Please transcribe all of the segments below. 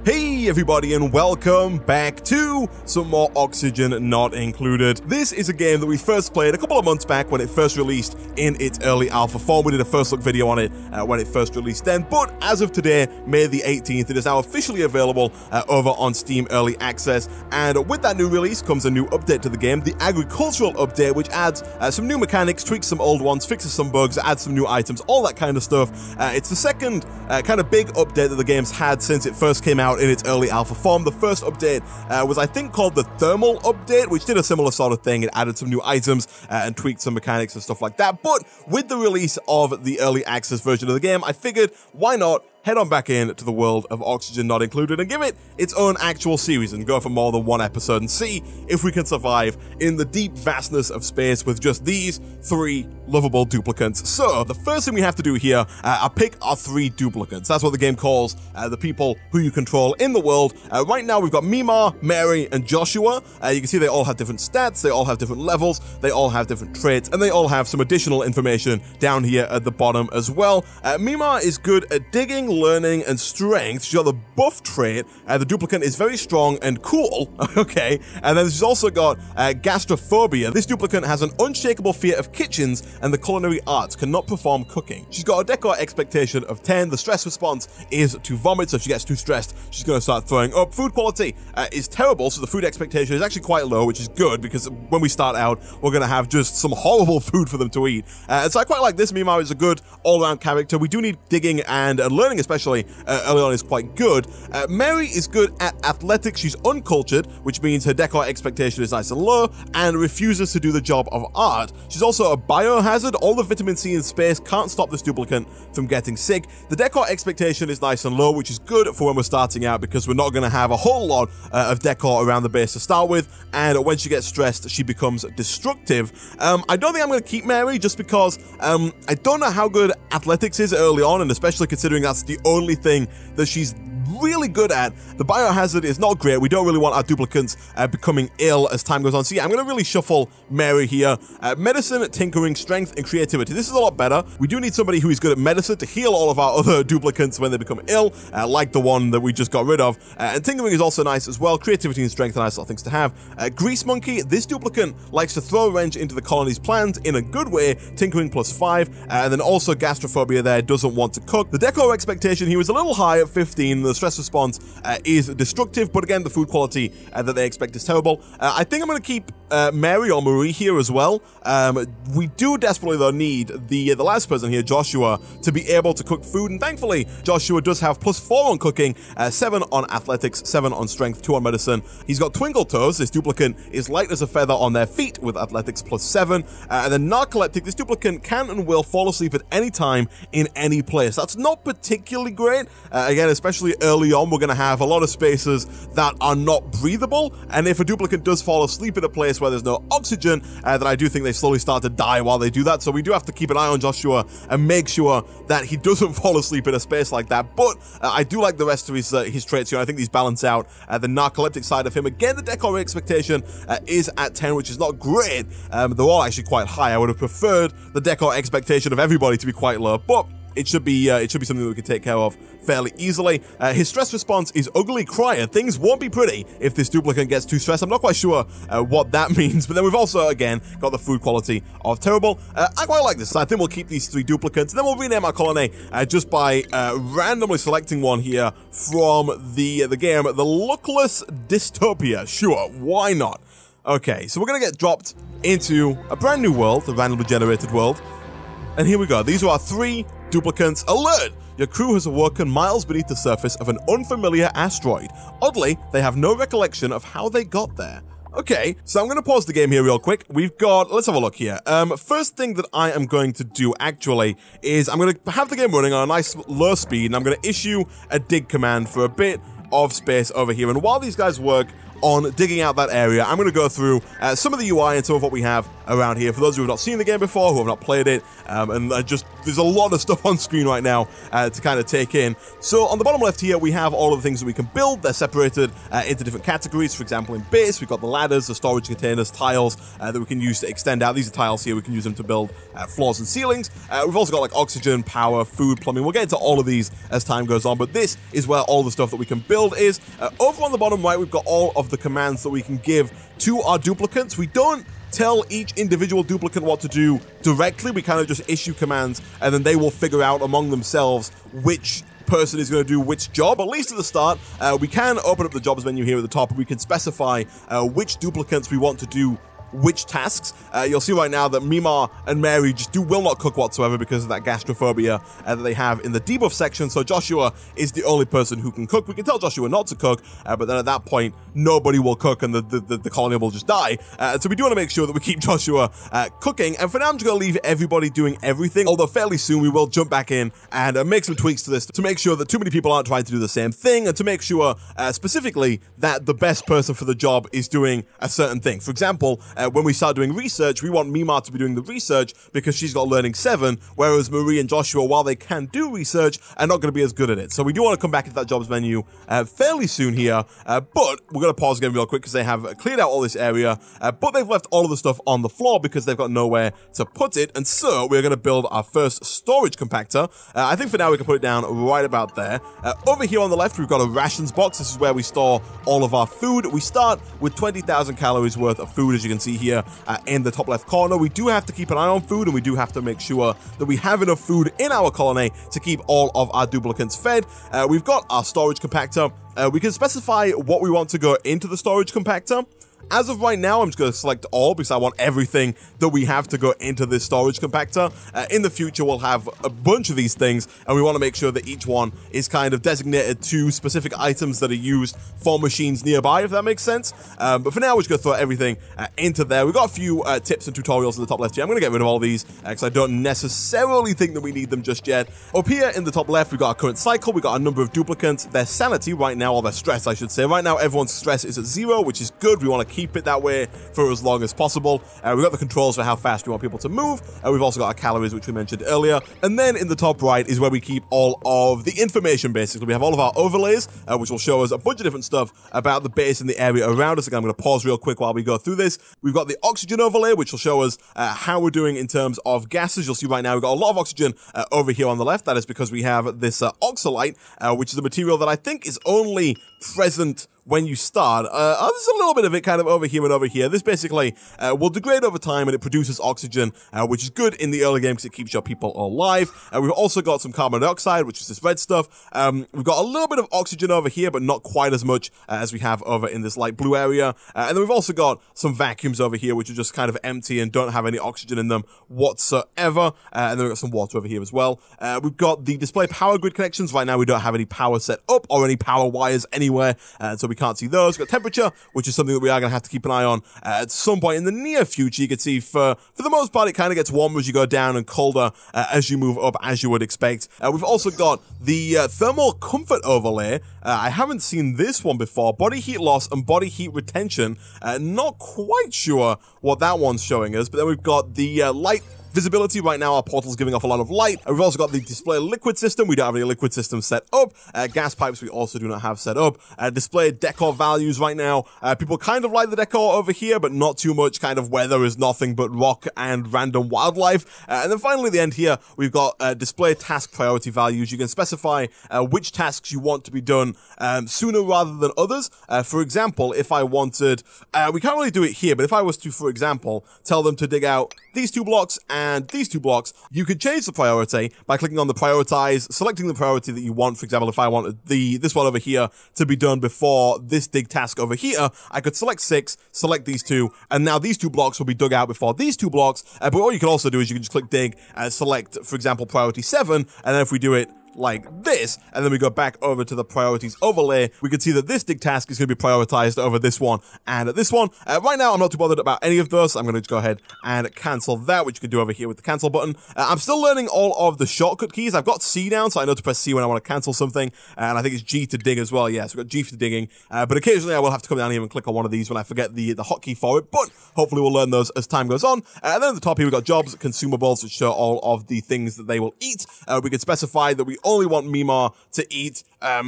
Hey everybody, and welcome back to some more Oxygen Not Included. This is a game that we first played a couple of months back when it first released in its early alpha form. We did a first look video on it when it first released then, but as of today, May the 18th, it is now officially available over on Steam Early Access, and with that new release comes a new update to the game, the agricultural update, which adds some new mechanics, tweaks some old ones, fixes some bugs, adds some new items, all that kind of stuff. It's the second kind of big update that the game's had since it first came out in its early alpha form. The first update was, I think, called the Thermal Update, which did a similar sort of thing. It added some new items and tweaked some mechanics and stuff like that. But with the release of the early access version of the game, I figured, why not head on back in to the world of Oxygen Not Included and give it its own actual series and go for more than one episode and see if we can survive in the deep vastness of space with just these three lovable duplicants. So the first thing we have to do here are pick our three duplicants. That's what the game calls the people who you control in the world. Right now we've got Mima, Mary, and Joshua. You can see they all have different stats, they all have different levels, they all have different traits, and they all have some additional information down here at the bottom as well. Mima is good at digging, learning, and strength. She's got the buff trait. The duplicant is very strong and cool. Okay, and then she's also got gastrophobia. This duplicant has an unshakable fear of kitchens and the culinary arts, cannot perform cooking. She's got a decor expectation of 10. The stress response is to vomit, so if she gets too stressed, she's going to start throwing up. Food quality is terrible, so the food expectation is actually quite low, which is good, because when we start out, we're going to have just some horrible food for them to eat. And so I quite like this. Mima is a good all-around character. We do need digging and learning, especially early on, is quite good. Mary is good at athletics. She's uncultured, which means her decor expectation is nice and low, and refuses to do the job of art. She's also a biohazard. All the vitamin C in space can't stop this duplicant from getting sick. The decor expectation is nice and low, which is good for when we're starting out, because we're not going to have a whole lot of decor around the base to start with, and when she gets stressed, she becomes destructive. I don't think I'm going to keep Mary, just because I don't know how good athletics is early on, and especially considering that's the only thing that she's really good at. The biohazard is not great. We don't really want our duplicants becoming ill as time goes on. So yeah, I'm going to really shuffle Mary here. Medicine, tinkering, strength, and creativity. This is a lot better. We do need somebody who is good at medicine to heal all of our other duplicants when they become ill, like the one that we just got rid of. And tinkering is also nice as well. Creativity and strength are nice little things to have. Grease monkey. This duplicant likes to throw a wrench into the colony's plans in a good way. Tinkering +5. And then also gastrophobia there, doesn't want to cook. The decor expectation, he was a little high at 15. The stress response is destructive, but again, the food quality that they expect is terrible. I think I'm going to keep Mary or Marie here as well. We do desperately, though, need the last person here, Joshua, to be able to cook food, and thankfully, Joshua does have +4 on cooking, 7 on athletics, 7 on strength, 2 on medicine. He's got twinkle toes. This duplicant is light as a feather on their feet with athletics +7. And then narcoleptic. This duplicant can and will fall asleep at any time in any place. That's not particularly great. Again, especially early on, we're going to have a lot of spaces that are not breathable, and if a duplicant does fall asleep in a place where there's no oxygen, then I do think they slowly start to die while they do that. So we do have to keep an eye on Joshua and make sure that he doesn't fall asleep in a space like that. But I do like the rest of his traits here. I think these balance out the narcoleptic side of him. Again, the decor expectation is at 10, which is not great. They're all actually quite high. I would have preferred the decor expectation of everybody to be quite low, but it should be something that we can take care of fairly easily. His stress response is ugly crier. Things won't be pretty if this duplicant gets too stressed. I'm not quite sure what that means, but then we've also, again, got the food quality of terrible. I quite like this. I think we'll keep these three duplicants, and then we'll rename our colony just by randomly selecting one here from the game. The Luckless Dystopia. Sure, why not? Okay, so we're going to get dropped into a brand new world, a randomly generated world. And here we go. These are our three duplicants. Alert! Your crew has awoken miles beneath the surface of an unfamiliar asteroid. Oddly, they have no recollection of how they got there. Okay, so I'm going to pause the game here real quick. We've got, let's have a look here. First thing that I am going to do actually is I'm going to have the game running on a nice low speed, and I'm going to issue a dig command for a bit of space over here. And while these guys work on digging out that area, I'm going to go through some of the UI and some of what we have around here. For those who have not seen the game before, who have not played it, and just there's a lot of stuff on screen right now to kind of take in. So on the bottom left here, we have all of the things that we can build. They're separated into different categories. For example, in base, we've got the ladders, the storage containers, tiles that we can use to extend out. These are tiles here. We can use them to build floors and ceilings. We've also got like oxygen, power, food, plumbing. We'll get into all of these as time goes on, but this is where all the stuff that we can build is. Over on the bottom right, we've got all of the commands that we can give to our duplicants. We don't tell each individual duplicant what to do directly. We kind of just issue commands, and then they will figure out among themselves which person is going to do which job. At least at the start, we can open up the jobs menu here at the top, and we can specify which duplicants we want to do which tasks. You'll see right now that Mima and Mary just will not cook whatsoever because of that gastrophobia that they have in the debuff section. So Joshua is the only person who can cook. We can tell Joshua not to cook, but then at that point, nobody will cook and the colony will just die. So we do want to make sure that we keep Joshua cooking. And for now, I'm just going to leave everybody doing everything, although fairly soon we will jump back in and make some tweaks to this to make sure that too many people aren't trying to do the same thing, and to make sure specifically that the best person for the job is doing a certain thing. For example, when we start doing research, we want Mima to be doing the research because she's got learning 7, whereas Marie and Joshua, while they can do research, are not going to be as good at it. So we do want to come back into that jobs menu fairly soon here, but we're going to pause again real quick because they have cleared out all this area, but they've left all of the stuff on the floor because they've got nowhere to put it, and so we're going to build our first storage compactor. I think for now we can put it down right about there. Over here on the left, we've got a rations box. This is where we store all of our food. We start with 20,000 calories worth of food, as you can see here in the top left corner. We do have to keep an eye on food, and we do have to make sure that we have enough food in our colony to keep all of our duplicants fed. We've got our storage compactor. We can specify what we want to go into the storage compactor. As of right now, I'm just going to select all because I want everything that we have to go into this storage compactor. In the future, we'll have a bunch of these things, and we want to make sure that each one is kind of designated to specific items that are used for machines nearby, if that makes sense. But for now, we're just going to throw everything into there. We've got a few tips and tutorials in the top left here. I'm going to get rid of all these because I don't necessarily think that we need them just yet. Up here in the top left, we've got our current cycle. We've got a number of duplicants. Their sanity right now, or their stress, I should say. Right now, everyone's stress is at 0, which is good. We want to keep it that way for as long as possible. We've got the controls for how fast we want people to move. We've also got our calories, which we mentioned earlier. And then in the top right is where we keep all of the information, basically. We have all of our overlays, which will show us a bunch of different stuff about the base and the area around us. Again, I'm going to pause real quick while we go through this. We've got the oxygen overlay, which will show us how we're doing in terms of gases. You'll see right now we've got a lot of oxygen over here on the left. That is because we have this oxalite, which is a material that I think is only present when you start. There's a little bit of it kind of over here and over here. This basically will degrade over time, and it produces oxygen, which is good in the early game because it keeps your people alive. We've also got some carbon dioxide, which is this red stuff. We've got a little bit of oxygen over here, but not quite as much as we have over in this light blue area. And then we've also got some vacuums over here, which are just kind of empty and don't have any oxygen in them whatsoever. And then we've got some water over here as well. We've got the display power grid connections. Right now, we don't have any power set up or any power wires anywhere, so we can't see those. We've got temperature, which is something that we are going to have to keep an eye on at some point in the near future. You can see for the most part, it kind of gets warmer as you go down and colder as you move up, as you would expect. We've also got the thermal comfort overlay. I haven't seen this one before. Body heat loss and body heat retention. Not quite sure what that one's showing us, but then we've got the light visibility. Right now, our portal's giving off a lot of light. And we've also got the display liquid system. We don't have any liquid system set up. Gas pipes we also do not have set up. Display decor values right now. People kind of like the decor over here, but not too much. Kind of weather is nothing but rock and random wildlife. And then finally, at the end here, we've got display task priority values. You can specify which tasks you want to be done sooner rather than others. For example, if I wanted, we can't really do it here, but if I was to, for example, tell them to dig out these 2 blocks and these 2 blocks, you could change the priority by clicking on the prioritize, selecting the priority that you want. For example, if I wanted this one over here to be done before this dig task over here, I could select 6, select these 2, and now these 2 blocks will be dug out before these 2 blocks. But what you can also do is you can just click dig and select, for example, priority 7, and then if we do it like this, and then we go back over to the priorities overlay, we can see that this dig task is going to be prioritized over this one and this one. Right now, I'm not too bothered about any of those. I'm going to go ahead and cancel that, which you can do over here with the cancel button. I'm still learning all of the shortcut keys. I've got C down, so I know to press C when I want to cancel something, and I think it's G to dig as well. Yes, we've got G for digging, but occasionally I will have to come down here and click on one of these when I forget the hotkey for it, but hopefully we'll learn those as time goes on. And then at the top here, we've got jobs, consumables, which show all of the things that they will eat. We can specify that we only want Mima to eat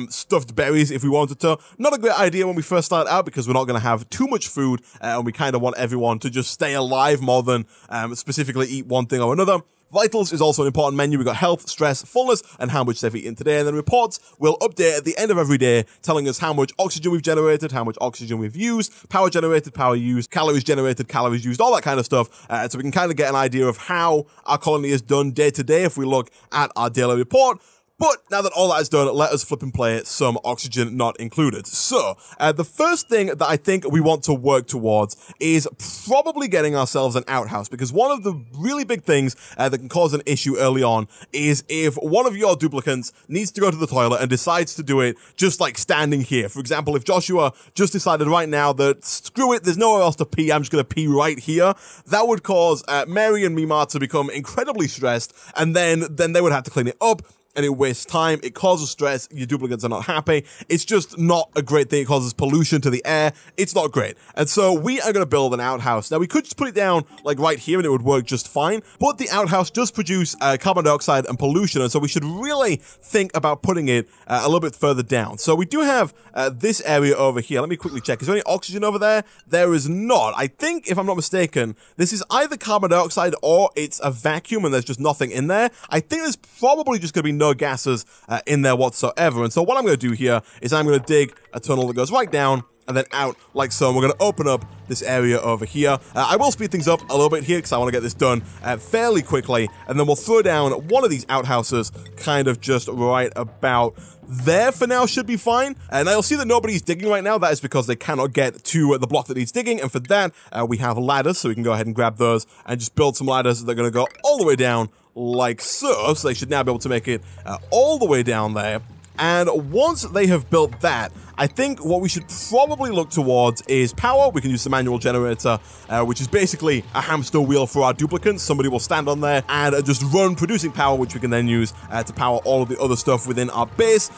stuffed berries if we wanted to. Not a great idea when we first start out because we're not going to have too much food, and we kind of want everyone to just stay alive more than specifically eat one thing or another. Vitals is also an important menu. We've got health, stress, fullness, and how much they've eaten today. And then reports will update at the end of every day, telling us how much oxygen we've generated, how much oxygen we've used, power generated, power used, calories generated, calories used, all that kind of stuff. So we can kind of get an idea of how our colony is done day to day if we look at our daily report. But now that all that is done, let us flip and play some oxygen not included. So, the first thing that I think we want to work towards is probably getting ourselves an outhouse, because one of the really big things that can cause an issue early on is if one of your duplicants needs to go to the toilet and decides to do it just like standing here. For example, if Joshua just decided right now that screw it, there's nowhere else to pee, I'm just going to pee right here, that would cause Mary and Mima to become incredibly stressed, and then they would have to clean it up. And it wastes time, it causes stress, your duplicates are not happy, it's just not a great thing, it causes pollution to the air, it's not great. And so we are going to build an outhouse. Now we could just put it down like right here and it would work just fine, but the outhouse does produce carbon dioxide and pollution, and so we should really think about putting it a little bit further down. So we do have this area over here. Let me quickly check. Is there any oxygen over there? There is not. I think, if I'm not mistaken, this is either carbon dioxide or it's a vacuum and there's just nothing in there. I think there's probably just going to be no gases in there whatsoever. And so what I'm going to do here is I'm going to dig a tunnel that goes right down and then out like so. And we're going to open up this area over here. I will speed things up a little bit here because I want to get this done fairly quickly. And then we'll throw down one of these outhouses kind of just right about there for now. Should be fine. And I'll see that nobody's digging right now. That is because they cannot get to the block that needs digging. And for that, we have ladders, so we can go ahead and grab those and just build some ladders that are going to go all the way down like so. So they should now be able to make it all the way down there. And once they have built that, I think what we should probably look towards is power. We can use the manual generator, which is basically a hamster wheel for our duplicants. Somebody will stand on there and just run producing power, which we can then use to power all of the other stuff within our base.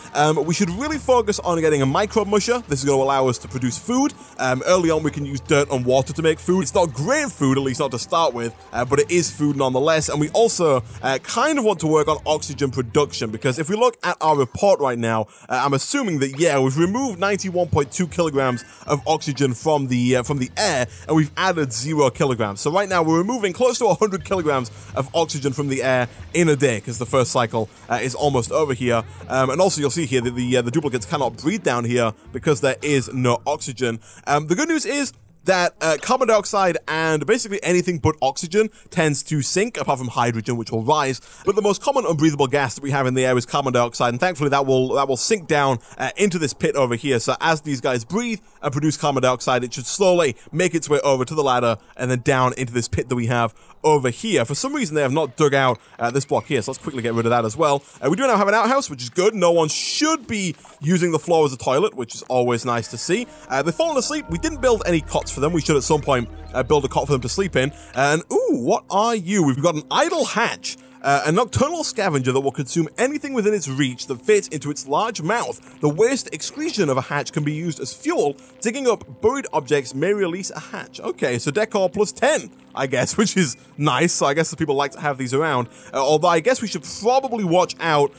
We should really focus on getting a microbe musher. This is going to allow us to produce food. Early on, we can use dirt and water to make food. It's not great food, at least not to start with, but it is food nonetheless. And we also kind of want to work on oxygen production, because if we look at our report right now, I'm assuming that, yeah, we've removed 91.2 kilograms of oxygen from the air, and we've added 0 kilograms. So right now we're removing close to 100 kilograms of oxygen from the air in a day, because the first cycle is almost over here. And also you'll see here that the duplicates cannot breathe down here because there is no oxygen. The good news is that carbon dioxide and basically anything but oxygen tends to sink, apart from hydrogen, which will rise. But the most common unbreathable gas that we have in the air is carbon dioxide, and thankfully that will sink down into this pit over here. So as these guys breathe and produce carbon dioxide, it should slowly make its way over to the ladder and then down into this pit that we have over here. For some reason, they have not dug out this block here, so let's quickly get rid of that as well. We do now have an outhouse, which is good. No one should be using the floor as a toilet, which is always nice to see. They've fallen asleep. We didn't build any cots for them. We should at some point build a cot for them to sleep in. And, ooh, what are you? We've got an idle hatch. A nocturnal scavenger that will consume anything within its reach that fits into its large mouth. The waste excretion of a hatch can be used as fuel. Digging up buried objects may release a hatch. Okay, so decor plus 10, I guess, which is nice. So I guess the people like to have these around. Although I guess we should probably watch out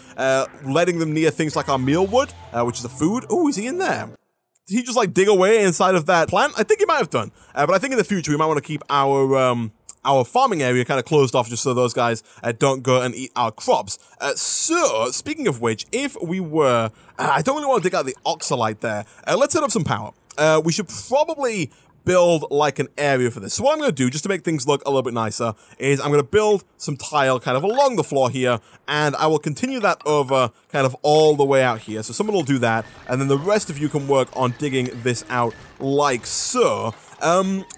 letting them near things like our mealwood, which is the food. Oh, is he in there? Did he just like dig away inside of that plant? I think he might have done. But I think in the future we might want to keep our farming area kind of closed off just so those guys don't go and eat our crops. So, speaking of which, if we were... I don't really want to dig out the oxalite there. Let's set up some power. We should probably build like an area for this. So what I'm going to do, just to make things look a little bit nicer, is I'm going to build some tile kind of along the floor here, and I will continue that over kind of all the way out here. So someone will do that, and then the rest of you can work on digging this out like so.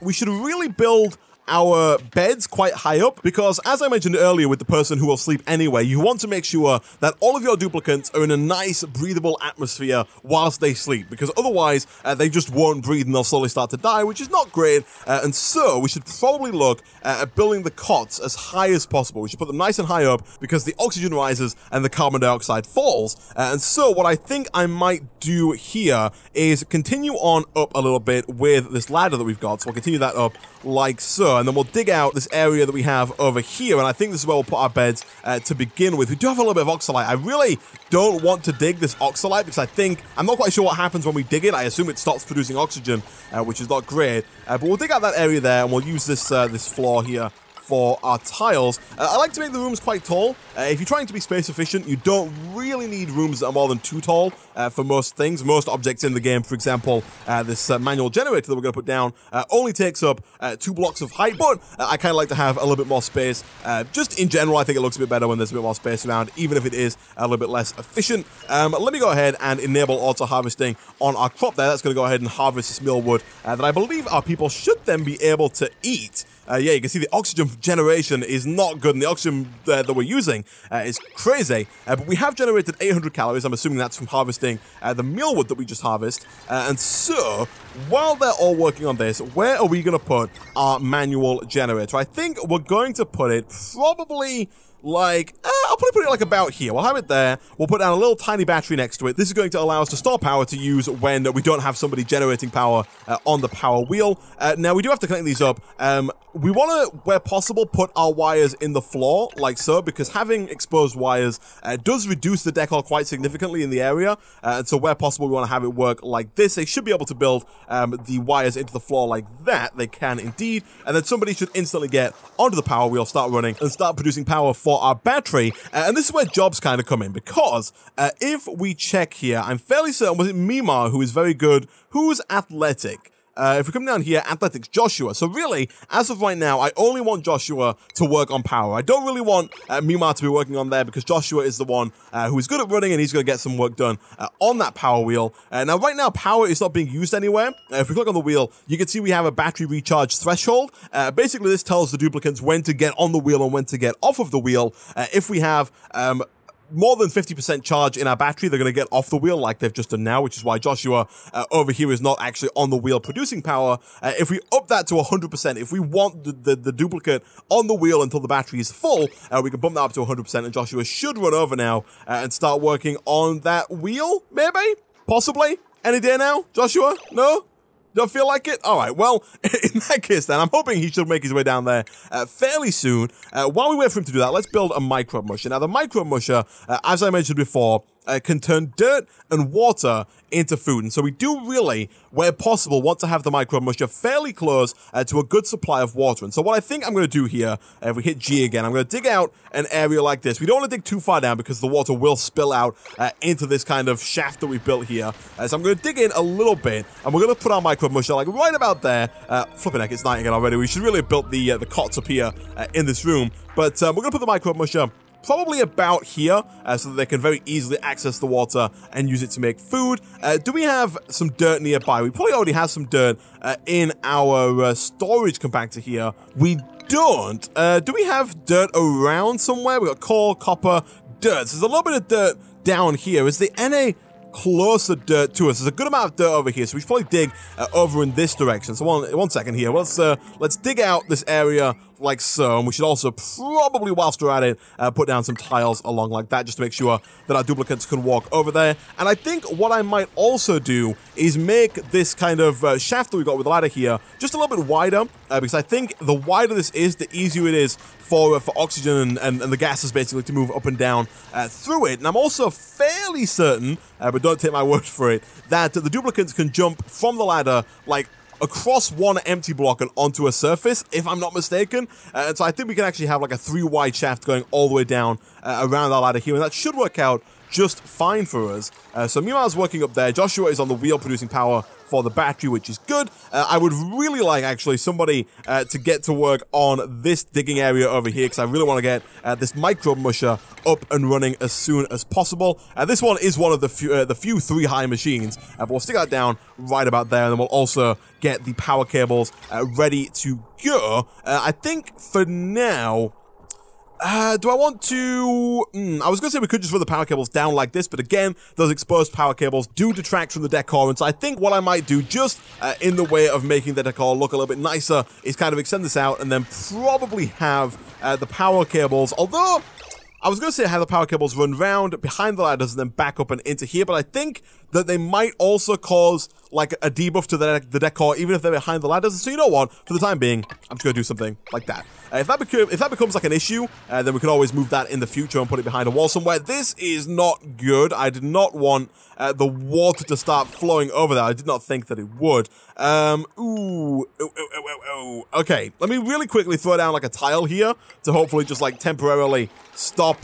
We should really build our beds quite high up, because as I mentioned earlier with the person who will sleep anyway, you want to make sure that all of your duplicates are in a nice breathable atmosphere whilst they sleep, because otherwise they just won't breathe and they'll slowly start to die, which is not great. And so we should probably look at building the cots as high as possible. We should put them nice and high up because the oxygen rises and the carbon dioxide falls. And so what I think I might do here is continue on up a little bit with this ladder that we've got. So we'll continue that up like so, and then we'll dig out this area that we have over here, and I think this is where we'll put our beds to begin with. We do have a little bit of oxalite. I really don't want to dig this oxalite because I'm not quite sure what happens when we dig it. I assume it stops producing oxygen, which is not great, but we'll dig out that area there, and we'll use this this floor here for our tiles. I like to make the rooms quite tall. If you're trying to be space efficient, you don't really need rooms that are more than 2 tall for most things. Most objects in the game, for example, this manual generator that we're going to put down only takes up 2 blocks of height, but I kind of like to have a little bit more space. Just in general, I think it looks a bit better when there's a bit more space around, even if it is a little bit less efficient. Let me go ahead and enable auto harvesting on our crop there. That's going to go ahead and harvest this millwood that I believe our people should then be able to eat. Yeah, you can see the oxygen generation is not good, and the oxygen that we're using is crazy. But we have generated 800 calories. I'm assuming that's from harvesting the mealwood that we just harvest. And so, while they're all working on this, where are we going to put our manual generator? I think we're going to put it probably like, I'll probably put it like about here. We'll have it there. We'll put down a little tiny battery next to it. This is going to allow us to store power to use when we don't have somebody generating power on the power wheel. Now, we do have to connect these up. We want to, where possible, put our wires in the floor, like so, because having exposed wires does reduce the decor quite significantly in the area. And so where possible, we want to have it work like this. They should be able to build the wires into the floor like that. They can indeed. And then somebody should instantly get onto the power wheel, start running, and start producing power for our battery. And this is where jobs kind of come in, because if we check here, I'm fairly certain, was it Mimar who is very good? Who's athletic? If we come down here, athletics, Joshua. So really, as of right now, I only want Joshua to work on power. I don't really want Mimar to be working on there, because Joshua is the one who is good at running, and he's going to get some work done on that power wheel. Now, right now, power is not being used anywhere. If we click on the wheel, you can see we have a battery recharge threshold. Basically, this tells the duplicates when to get on the wheel and when to get off of the wheel. If we have more than 50% charge in our battery, they're going to get off the wheel like they've just done now, which is why Joshua over here is not actually on the wheel producing power. If we up that to 100%, if we want the duplicate on the wheel until the battery is full, we can bump that up to 100%, and Joshua should run over now and start working on that wheel, maybe? Possibly? Any day now? Joshua? No? Don't feel like it? All right, well, in that case then, I'm hoping he should make his way down there fairly soon. While we wait for him to do that, let's build a micro musher. Now, the micro musher, as I mentioned before, can turn dirt and water into food. And so we do really, where possible, want to have the micro musher fairly close to a good supply of water. And so what I think I'm going to do here, if we hit G again, I'm going to dig out an area like this. We don't want to dig too far down because the water will spill out into this kind of shaft that we built here. So I'm going to dig in a little bit, and we're going to put our micro musher like right about there. Flipping heck, it's night again already. We should really have built the cots up here in this room. But we're going to put the micro musher probably about here, so that they can very easily access the water and use it to make food. Do we have some dirt nearby? We probably already have some dirt in our storage compactor here. We don't. Do we have dirt around somewhere? We've got coal, copper, dirt. So there's a little bit of dirt down here. Is there any closer dirt to us? There's a good amount of dirt over here, so we should probably dig over in this direction. So one second here. Let's dig out this area like so, and we should also probably, whilst we're at it, put down some tiles along like that, just to make sure that our duplicates can walk over there. And I think what I might also do is make this kind of shaft that we got with the ladder here just a little bit wider, because I think the wider this is, the easier it is for oxygen and the gases basically to move up and down through it. And I'm also fairly certain, but don't take my word for it, that the duplicates can jump from the ladder like across one empty block and onto a surface, if I'm not mistaken. And so I think we can actually have like a 3 wide shaft going all the way down around our ladder here, and that should work out just fine for us. So Mima's working up there. Joshua is on the wheel producing power for the battery, which is good. I would really like, actually, somebody to get to work on this digging area over here, because I really want to get this microbe musher up and running as soon as possible. This one is one of the few 3-high machines, but we'll stick that down right about there, and then we'll also get the power cables ready to go. I think for now... do I want to... I was going to say we could just run the power cables down like this, but again, those exposed power cables do detract from the decor, and so I think what I might do, just in the way of making the decor look a little bit nicer, is kind of extend this out and then probably have the power cables, although... I was going to say have the power cables run round behind the ladders and then back up and into here, but I think that they might also cause like a debuff to the decor, even if they're behind the ladders. So you know what? For the time being, I'm just going to do something like that. If that becomes like an issue, then we can always move that in the future and put it behind a wall somewhere. This is not good. I did not want the water to start flowing over there. I did not think that it would. Okay, let me really quickly throw down like a tile here to hopefully just like temporarily stop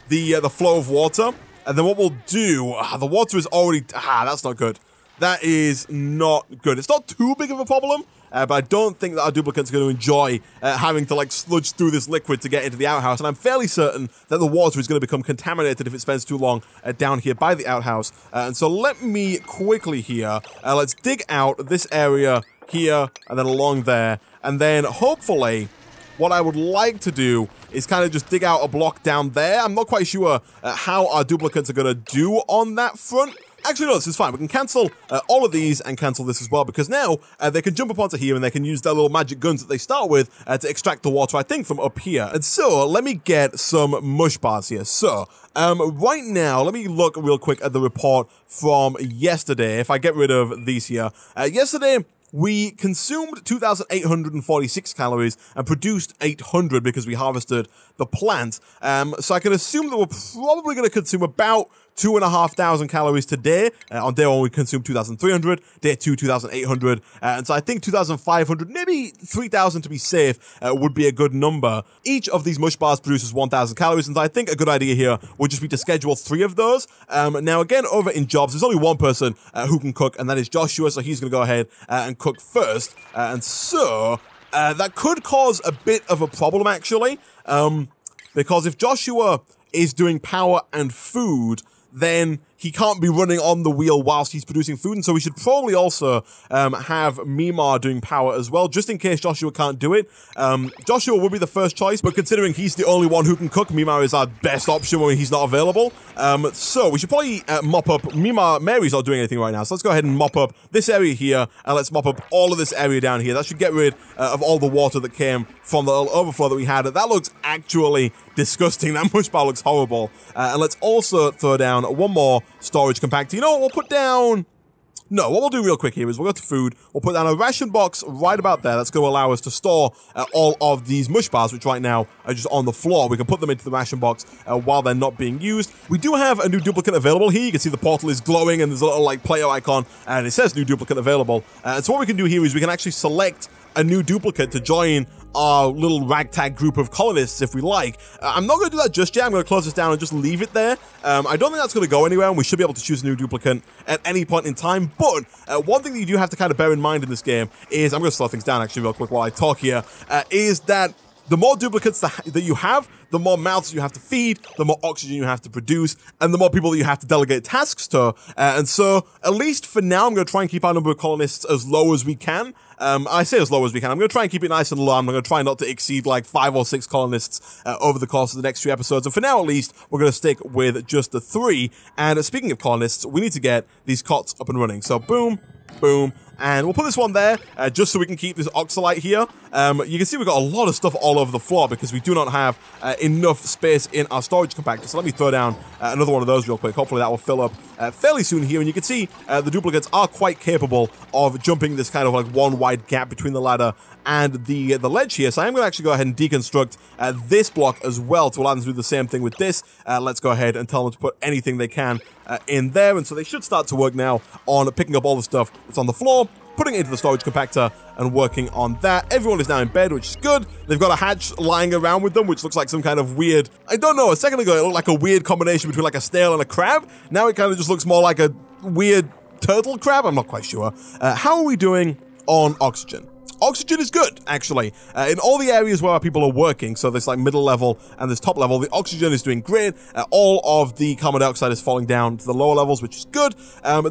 the flow of water. And then what we'll do, the water is already, that's not good. That is not good. It's not too big of a problem, but I don't think that our duplicates are going to enjoy having to like sludge through this liquid to get into the outhouse. And I'm fairly certain that the water is going to become contaminated if it spends too long down here by the outhouse. And so let me quickly here, let's dig out this area here and then along there. And then hopefully what I would like to do is kind of just dig out a block down there. I'm not quite sure how our duplicates are going to do on that front. Actually, no, this is fine. We can cancel all of these and cancel this as well, because now they can jump up onto here and they can use their little magic guns that they start with to extract the water, I think, from up here. And so, let me get some mush bars here. So, right now, let me look real quick at the report from yesterday. If I get rid of these here. Yesterday, we consumed 2,846 calories and produced 800 because we harvested the plant. So I can assume that we're probably going to consume about 2,500 calories today. On day 1, we consumed 2,300. Day 2, 2,800. And so I think 2,500, maybe 3,000 to be safe, would be a good number. Each of these mush bars produces 1,000 calories, and so I think a good idea here would just be to schedule 3 of those. Now, again, over in jobs, there's only one person who can cook, and that is Joshua, so he's going to go ahead and cook first. And so that could cause a bit of a problem, actually, because if Joshua is doing power and food, then he can't be running on the wheel whilst he's producing food, and so we should probably also have Mima doing power as well, just in case Joshua can't do it. Joshua would be the first choice, but considering he's the only one who can cook, Mima is our best option when he's not available. So we should probably mop up. Mary's not doing anything right now, so let's go ahead and mop up this area here, and let's mop up all of this area down here. That should get rid of all the water that came from the little overflow that we had. That looks actually disgusting. That mush bar looks horrible. And let's also throw down one more storage compactor. You know what? We'll put down... No, what we'll do real quick here is we'll go to food. We'll put down a ration box right about there. That's going to allow us to store all of these mush bars, which right now are just on the floor. We can put them into the ration box while they're not being used. We do have a new duplicate available here. You can see the portal is glowing and there's a little like player icon and it says new duplicate available. So what we can do here is we can actually select a new duplicate to join our little ragtag group of colonists if we like. I'm not going to do that just yet. I'm going to close this down and just leave it there. I don't think that's going to go anywhere, and we should be able to choose a new duplicate at any point in time. But one thing that you do have to kind of bear in mind in this game is, I'm going to slow things down actually real quick while I talk here, is that the more duplicates that you have, the more mouths you have to feed, the more oxygen you have to produce, and the more people that you have to delegate tasks to. And so, at least for now, I'm going to try and keep our number of colonists as low as we can. I say as low as we can. I'm going to try and keep it nice and low. I'm going to try not to exceed like 5 or 6 colonists over the course of the next 3 episodes. And for now, at least, we're going to stick with just the 3. And speaking of colonists, we need to get these cots up and running. So, boom, boom. And we'll put this one there, just so we can keep this oxalite here. You can see we've got a lot of stuff all over the floor because we do not have enough space in our storage compactor. So let me throw down another one of those real quick. Hopefully that will fill up fairly soon here. And you can see the duplicates are quite capable of jumping this kind of like one wide gap between the ladder and the ledge here. So I'm going to actually go ahead and deconstruct this block as well to allow them to do the same thing with this. Let's go ahead and tell them to put anything they can in there. And so they should start to work now on picking up all the stuff that's on the floor. putting it into the storage compactor and working on that. Everyone is now in bed, which is good. They've got a hatch lying around with them, which looks like some kind of weird, I don't know, a second ago it looked like a weird combination between like a snail and a crab. Now it kind of just looks more like a weird turtle crab. I'm not quite sure. How are we doing on oxygen? Oxygen is good, actually. In all the areas where our people are working, so this like middle level and this top level, the oxygen is doing great. All of the carbon dioxide is falling down to the lower levels, which is good.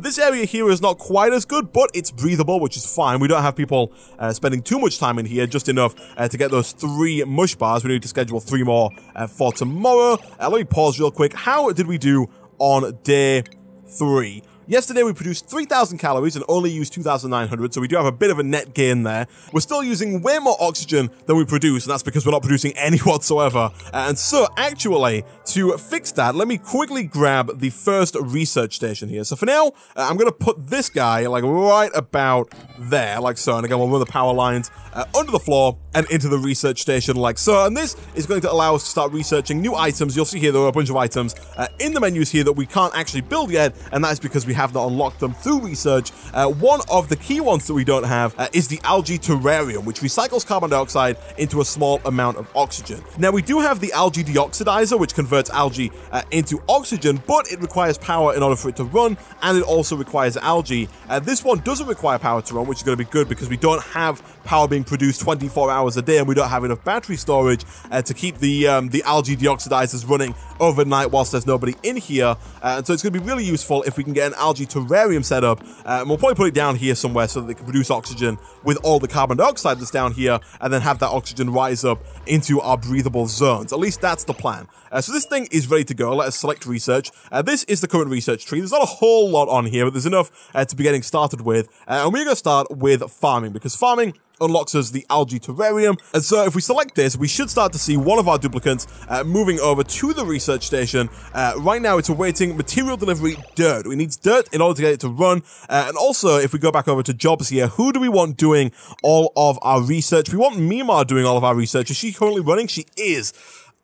This area here is not quite as good, but it's breathable, which is fine. We don't have people spending too much time in here, just enough to get those 3 mush bars. We need to schedule 3 more for tomorrow. Let me pause real quick. How did we do on day 3? Yesterday we produced 3,000 calories and only used 2,900, so we do have a bit of a net gain there. We're still using way more oxygen than we produce, and that's because we're not producing any whatsoever. And so, actually, to fix that, let me quickly grab the first research station here. So for now, I'm going to put this guy, like, right about there, like so. And again, we'll run the power lines under the floor and into the research station, like so. And this is going to allow us to start researching new items. You'll see here there are a bunch of items in the menus here that we can't actually build yet, and that is because we have not unlocked them through research. One of the key ones that we don't have is the algae terrarium, which recycles carbon dioxide into a small amount of oxygen. Now, we do have the algae deoxidizer, which converts algae into oxygen, but it requires power in order for it to run, and it also requires algae. This one doesn't require power to run, which is going to be good because we don't have power being produced 24 hours a day, and we don't have enough battery storage to keep the algae deoxidizers running overnight whilst there's nobody in here. And so it's going to be really useful if we can get an algae terrarium set up. And we'll probably put it down here somewhere so that they can produce oxygen with all the carbon dioxide that's down here, and then have that oxygen rise up into our breathable zones. At least that's the plan. So this thing is ready to go. Let us select research. This is the current research tree. There's not a whole lot on here, but there's enough to be getting started with. And we're going to start with farming, because farming unlocks us the algae terrarium. And so if we select this, we should start to see one of our duplicants moving over to the research station. Right now it's awaiting material delivery dirt. We need dirt in order to get it to run. And also, if we go back over to jobs here, who do we want doing all of our research? We want Mima doing all of our research. Is she currently running? She is.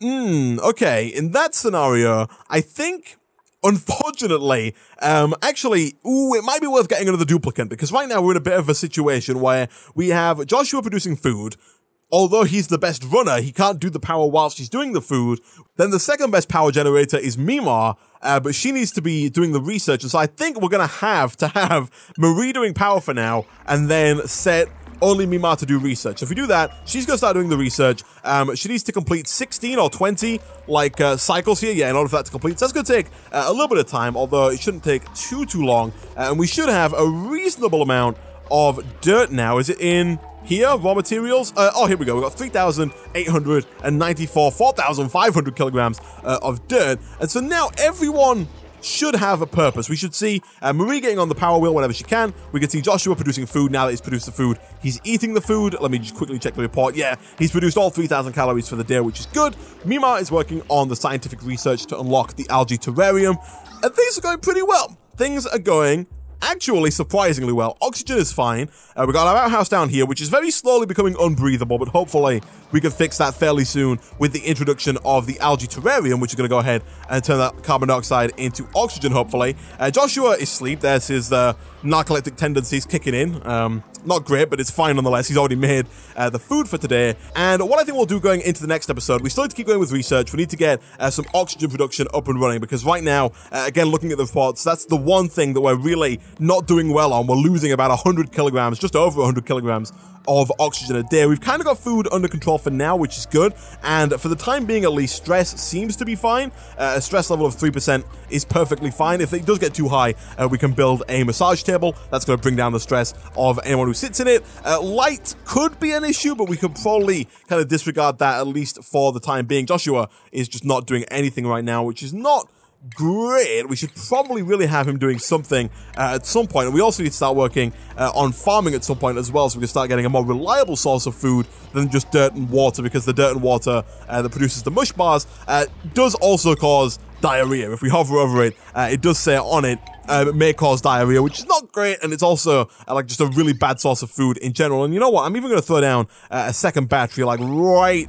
Okay, in that scenario, I think, unfortunately, actually, it might be worth getting another duplicant, because right now we're in a bit of a situation where we have Joshua producing food. Although he's the best runner, he can't do the power whilst he's doing the food. Then the second best power generator is Mima, but she needs to be doing the research. And so I think we're going to have Marie doing power for now, and then set only Mima to do research. If we do that, she's going to start doing the research. She needs to complete 16 or 20 cycles here, in order for that to complete. So that's going to take a little bit of time, although it shouldn't take too long. And we should have a reasonable amount of dirt now. Is it in here? Raw materials? Oh, here we go. We've got 3,894, 4,500 kilograms of dirt. And so now everyone should have a purpose. We should see Marie getting on the power wheel whenever she can. We can see Joshua producing food. Now that he's produced the food, he's eating the food. Let me just quickly check the report. Yeah, he's produced all 3,000 calories for the day, which is good. Mima is working on the scientific research to unlock the algae terrarium, and things are going pretty well. Things are going actually surprisingly well. Oxygen is fine. We got our outhouse down here, which is very slowly becoming unbreathable, but hopefully we can fix that fairly soon with the introduction of the algae terrarium, which is going to go ahead and turn that carbon dioxide into oxygen, hopefully. Joshua is asleep. There's his narcoleptic tendencies kicking in. Not great, but it's fine nonetheless. He's already made the food for today. And what I think we'll do going into the next episode, we still need to keep going with research. We need to get some oxygen production up and running, because right now, again, looking at the reports, that's the one thing that we're really not doing well on. We're losing about 100 kilograms, just over 100 kilograms of oxygen a day. We've kind of got food under control for now, which is good. And for the time being, at least, stress seems to be fine. A stress level of 3% is perfectly fine. If it does get too high, we can build a massage table. That's going to bring down the stress of anyone who sits in it. Light could be an issue, but we could probably kind of disregard that, at least for the time being. Joshua is just not doing anything right now, which is not great. We should probably really have him doing something at some point. And we also need to start working on farming at some point as well, so we can start getting a more reliable source of food than just dirt and water, because the dirt and water that produces the mush bars does also cause diarrhea. If we hover over it, it does say on it, it may cause diarrhea, which is not great, and it's also like just a really bad source of food in general. And you know what? I'm even going to throw down a second battery, like right...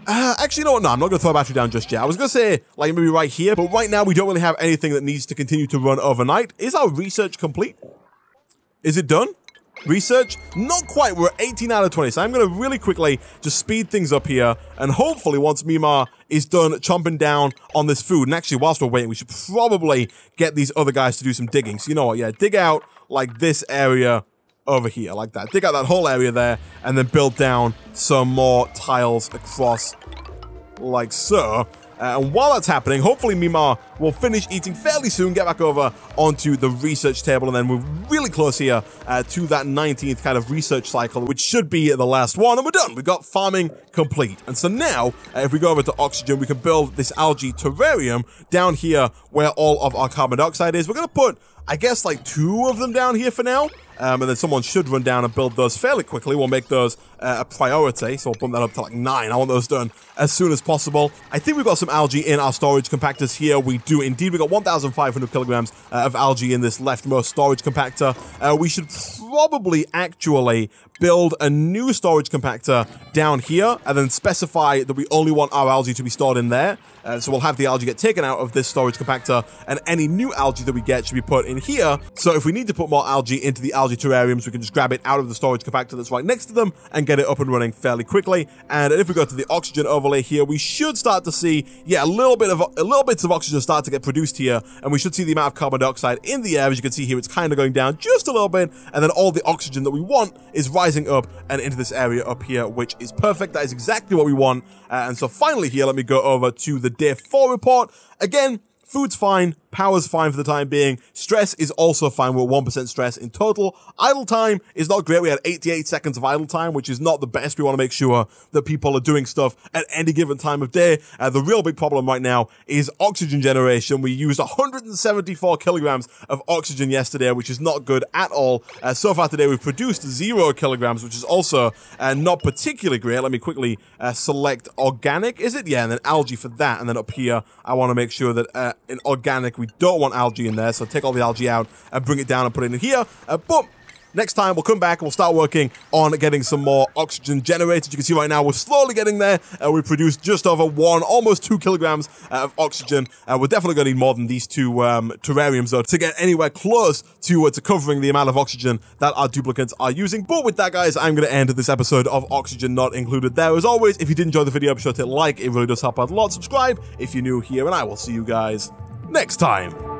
actually, you know what? No, I'm not going to throw a battery down just yet. I was going to say, like, maybe right here, but right now we don't really have anything that needs to continue to run overnight. Is our research complete? Is it done? Research, not quite. We're at 18 out of 20, so I'm going to really quickly just speed things up here, and hopefully once Mimar is done chomping down on this food, and actually whilst we're waiting, we should probably get these other guys to do some digging. So you know what, yeah, dig out like this area over here, like that. Dig out that whole area there, and then build down some more tiles across like so. And while that's happening, hopefully Mimar will finish eating fairly soon, get back over onto the research table, and then we're really close here to that 19th kind of research cycle, which should be the last one, and we're done. We've got farming complete. And so now, if we go over to oxygen, we can build this algae terrarium down here where all of our carbon dioxide is. We're going to put, I guess, like 2 of them down here for now. And then someone should run down and build those fairly quickly. We'll make those a priority, so we'll bump that up to like 9. I want those done as soon as possible. I think we've got some algae in our storage compactors here. We do indeed. We've got 1,500 kilograms of algae in this leftmost storage compactor. We should probably actually build a new storage compactor down here and then specify that we only want our algae to be stored in there. So we'll have the algae get taken out of this storage compactor, and any new algae that we get should be put in here. So if we need to put more algae into the algae terrariums, we can just grab it out of the storage compactor that's right next to them and get it up and running fairly quickly. And if we go to the oxygen overlay here, we should start to see, yeah, a little bits of oxygen start to get produced here, and we should see the amount of carbon dioxide in the air. As you can see here, it's kind of going down just a little bit, and then all the oxygen that we want is rising up and into this area up here, which is perfect. That is exactly what we want. And so finally here, let me go over to the day 4 report. Again, food's fine, power's fine for the time being, stress is also fine, we're 1% stress in total. Idle time is not great, we had 88 seconds of idle time, which is not the best. We want to make sure that people are doing stuff at any given time of day. The real big problem right now is oxygen generation. We used 174 kilograms of oxygen yesterday, which is not good at all. So far today we've produced 0 kilograms, which is also not particularly great. Let me quickly select organic, is it? Yeah, and then algae for that, and then up here I want to make sure that in organic, we don't want algae in there, so take all the algae out and bring it down and put it in here. But next time, we'll come back and we'll start working on getting some more oxygen generated. You can see right now, we're slowly getting there. We produced just over 1, almost 2 kilograms of oxygen. We're definitely going to need more than these 2 terrariums, though, to get anywhere close to covering the amount of oxygen that our duplicates are using. But with that, guys, I'm going to end this episode of Oxygen Not Included there. As always, if you did enjoy the video, be sure to hit like. It really does help out a lot. Subscribe if you're new here, and I will see you guys next time.